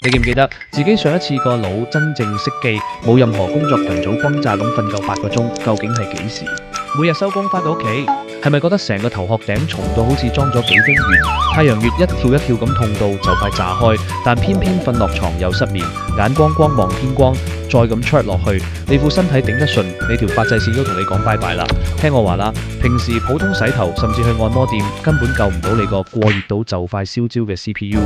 你記唔記得自己上一次個腦真正熄機，冇任何工作群組轟炸咁瞓夠8個鐘，究竟係幾時？每日收工返到屋企，係咪覺得成個頭殼頂重到好似裝咗幾根弦？太陽穴一跳一跳咁痛到就快炸開，但偏偏瞓落床又失眠，眼光光望天光，再咁 check 落去，你副身體頂得順，你條髮際線都同你講拜拜啦。聽我話啦，平時普通洗頭甚至去按摩店，根本救唔到你個過熱到就快燒焦嘅 CPU。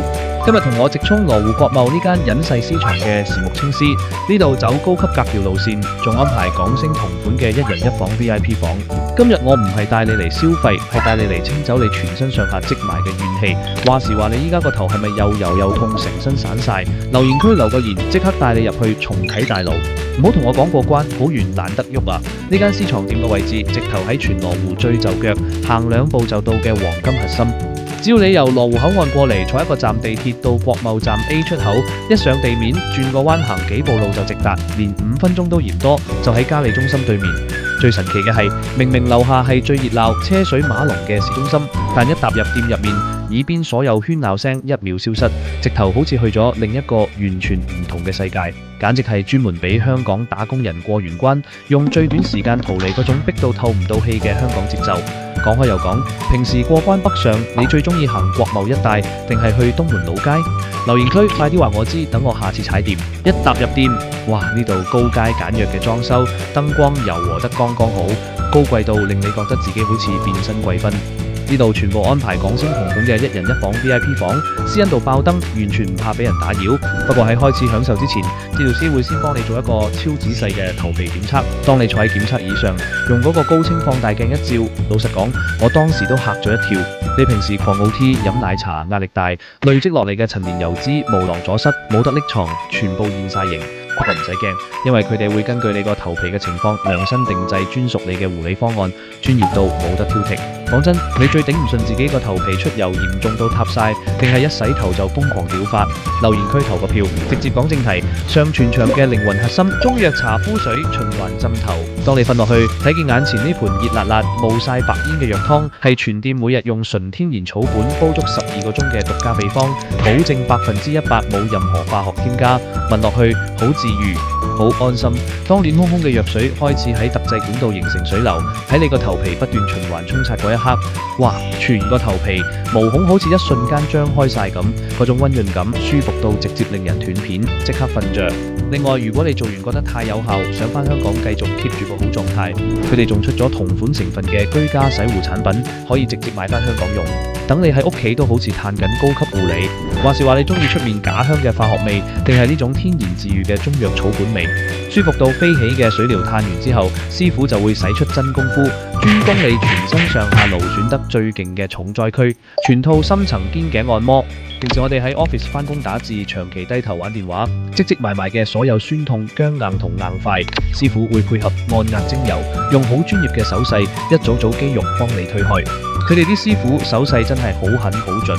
今日同我直衝羅湖國貿呢間隱世私藏嘅時木青絲，呢度走高級格調路線，仲安排港星同款嘅1人1房 VIP 房。今日我唔係帶你嚟消費，係帶你嚟清走你全身上下積埋嘅怨氣。話時話你依家個頭係咪又油又痛，成身散晒？留言區留個言，即刻帶你入去重啟大腦。唔好同我講過關，好遠懶得喐啊！呢間私藏店嘅位置，直頭喺全羅湖最就腳，行2步就到嘅黃金核心。只要你由羅湖口岸過嚟，坐一個站地鐵到國貿站 A 出口，一上地面轉個彎行幾步路就直達，連5分鐘都嫌多，就喺嘉里中心對面。最神奇嘅係，明明樓下係最熱鬧、車水馬龍嘅市中心，但一踏入店入面，耳邊所有喧鬧聲1秒消失，直頭好似去咗另一個完全唔同嘅世界，簡直係專門俾香港打工人過完關，用最短時間逃離嗰種逼到透唔到氣嘅香港節奏。講開又講，平時過關北上，你最中意行國貿一帶，定係去東門老街？留言區快啲話我知，等我下次踩點。一踏入店，哇！呢度高階簡約嘅裝修，燈光柔和得剛剛好，高貴到令你覺得自己好似變身貴賓。呢度全部安排港星同款嘅1人1房 VIP 房，私隱度爆燈，完全唔怕俾人打擾。不過喺開始享受之前，治療師會先幫你做一個超仔細嘅頭皮檢測。當你坐喺檢測椅上，用嗰個高清放大鏡一照，老實講，我當時都嚇咗一跳。你平時狂 OT 飲奶茶，壓力大，累積落嚟嘅陳年油脂、毛囊阻塞，冇得匿藏，全部現晒形。不過唔使驚，因為佢哋會根據你個頭皮嘅情況量身定製專屬你嘅護理方案，專業到冇得挑剔。講真，你最頂唔順自己個頭皮出油嚴重到塌晒，定係一洗頭就瘋狂掉髮？留言區投個票，直接講正題。上全場嘅靈魂核心，中藥茶敷水循環浸頭。當你瞓落去，睇見眼前呢盤熱辣辣、冒晒白煙嘅藥湯，係全店每日用純天然草本煲足12個鐘嘅獨家秘方，保證100%冇任何化學添加。聞落去好治愈，好安心。當暖烘烘嘅藥水開始喺特製管道形成水流，喺你個頭皮不斷循環沖刷嗰一刻，哇！全個頭皮毛孔好似一瞬間張開晒咁，嗰種溫潤感舒服到直接令人斷片，即刻瞓着。另外，如果你做完覺得太有效，想返香港繼續 keep 住個好狀態，佢哋仲出咗同款成分嘅居家洗護產品，可以直接買返香港用。等你喺屋企都好似嘆緊高級護理。話時話你中意出面假香嘅化學味，定係呢種天然自愈嘅中藥草本味？舒服到飛起嘅水療嘆完之後，師傅就會使出真功夫，專攻你全身上下勞損得最勁嘅重災區，全套深層肩頸按摩。平時我哋喺 office 返工打字，長期低頭玩電話，積埋嘅所有酸痛、僵硬同硬塊，師傅會配合按壓精油，用好專業嘅手勢，一組肌肉幫你推開。佢哋啲師傅手勢真係好狠好準，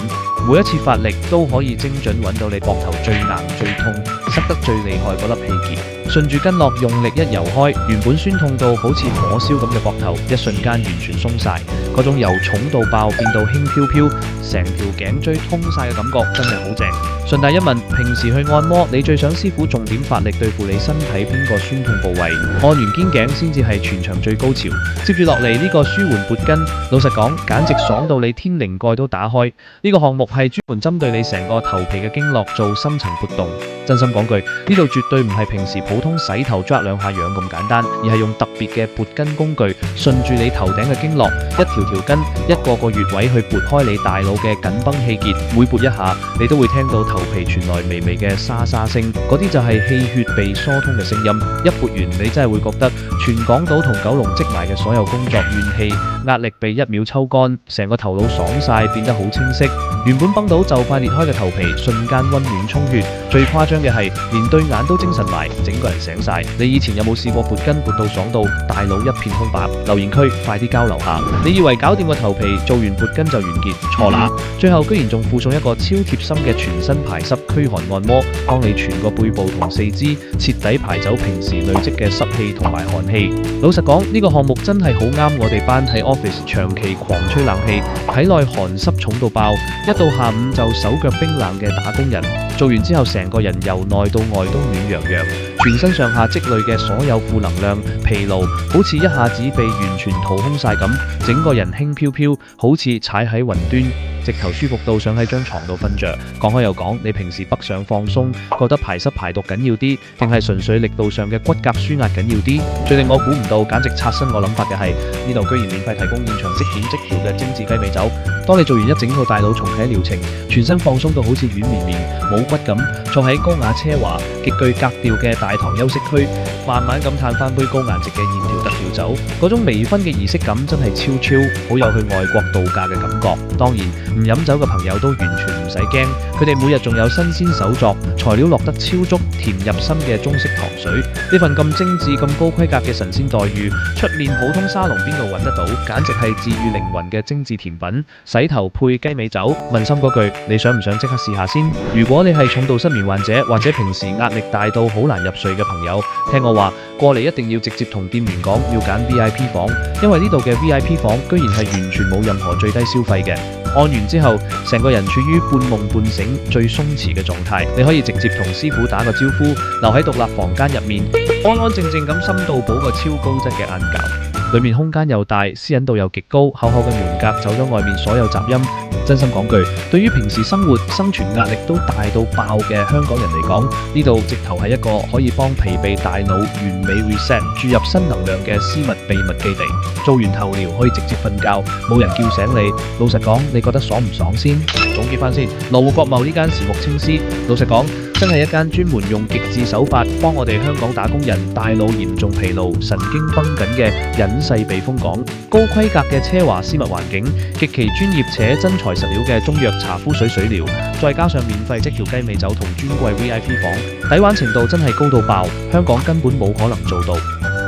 每一次發力都可以精準揾到你膊頭最硬最痛、塞得最厲害嗰粒氣結。順住筋絡用力一游開，原本酸痛到好似火燒咁嘅膊頭，一瞬間完全鬆晒。嗰種由重到爆變到輕飄飄，成條頸椎通晒嘅感覺真係好正。順帶一問，平時去按摩，你最想師傅重點發力對付你身體邊個酸痛部位？按完肩頸先至係全場最高潮。接住落嚟呢個舒緩撥筋，老實講，簡直爽到你天靈蓋都打開。呢個項目係專門針對你成個頭皮嘅經絡做深層撥動。真心講句，呢度絕對唔係平時普通洗頭抓2下癢咁簡單，而係用特別嘅撥筋工具，順住你頭頂嘅經絡，一條筋，一個穴位去撥開你大腦嘅緊繃氣結。每撥一下，你都會聽到頭皮傳來微微嘅沙沙聲，嗰啲就係氣血被疏通嘅聲音。一撥完，你真係會覺得全港島同九龍積埋嘅所有工作怨氣、壓力被1秒抽乾，成個頭腦爽晒，變得好清晰。原本繃到就快裂開嘅頭皮，瞬間溫暖充血。最誇張嘅係，連對眼都精神埋，整個人醒晒。你以前有冇試過撥筋撥到爽到大腦一片空白？留言區快啲交流下。你以為搞掂個頭皮，做完撥筋就完結？錯啦！最後居然仲附送一個超貼心嘅全身排濕驅寒按摩，幫你全個背部同四肢徹底排走平時累積嘅濕氣同埋寒氣。老實講，呢個項目真係好啱我哋班喺 office 長期狂吹冷氣，體內寒濕重到爆，一到下午就手腳冰冷嘅打工人。做完之後成個人由內到外都暖洋洋，全身上下積累嘅所有負能量、疲勞，好似一下子被完全掏空晒咁，整個人輕飄飄，好似踩喺雲端。直頭舒服到想喺張床度瞓着。講開又講，你平時北上放鬆，覺得排濕排毒緊要啲，定係純粹力度上嘅骨骼舒壓緊要啲？最令我估唔到，簡直刷新我諗法嘅係呢度居然免費提供現場即點即調嘅精緻雞尾酒。當你做完一整套大腦重啟療程，全身放鬆到好似軟綿綿冇骨咁，坐喺高雅奢華、極具格調嘅大堂休息區，慢慢咁嘆翻杯高顏值嘅現調特調酒，嗰種微醺嘅儀式感真係超超，好有去外國度假嘅感覺。當然，唔飲酒嘅朋友都完全唔使驚，佢哋每日仲有新鮮手作，材料落得超足，甜入心嘅中式糖水。呢份咁精緻、咁高規格嘅神仙待遇，出面普通沙龍邊度揾得到？簡直係治癒靈魂嘅精緻甜品。洗頭配雞尾酒，問心嗰句，你想唔想即刻試下先？如果你係重度失眠患者，或者平時壓力大到好難入睡嘅朋友，聽我話，過嚟一定要直接同店員講要揀 VIP 房，因為呢度嘅 VIP 房居然係完全冇任何最低消費嘅。按完之後，成個人處於半夢半醒、最鬆弛嘅狀態，你可以直接同師傅打個招呼，留喺獨立房間入面，安安靜靜咁深度補個超高質嘅晏覺。裏面空間又大，私隱度又極高，厚厚嘅門隔走咗外面所有雜音。真心講句，對於平時生活生存壓力都大到爆嘅香港人嚟講，呢度直頭係一個可以幫疲憊大腦完美 reset、注入新能量嘅私密秘密基地。做完頭療可以直接瞓覺，冇人叫醒你。老實講，你覺得爽唔爽先？總結翻先，羅湖國貿呢間時木青絲，老實講，真係一間專門用極致手法幫我哋香港打工人大腦嚴重疲勞、神經繃緊嘅隱世避風港。高規格嘅奢華私密環境，極其專業且真材實料嘅中藥茶敷水療，再加上免費即調雞尾酒同專櫃 VIP 房，抵玩程度真係高到爆，香港根本冇可能做到。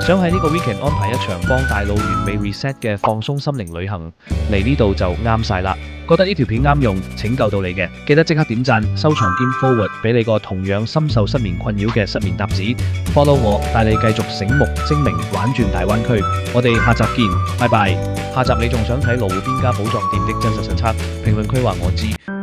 想喺呢個 weekend 安排一場幫大腦完美 reset 嘅放鬆心靈旅行，嚟呢度就啱晒啦！覺得呢條片啱用，拯救到你嘅，記得即刻點讚、收藏兼 forward 俾你個同樣深受失眠困擾嘅失眠搭子。Follow 我，帶你繼續醒目精明玩轉大灣區。我哋下集見，拜拜！下集你仲想睇羅湖邊家寶藏店的真實實測？評論區話我知。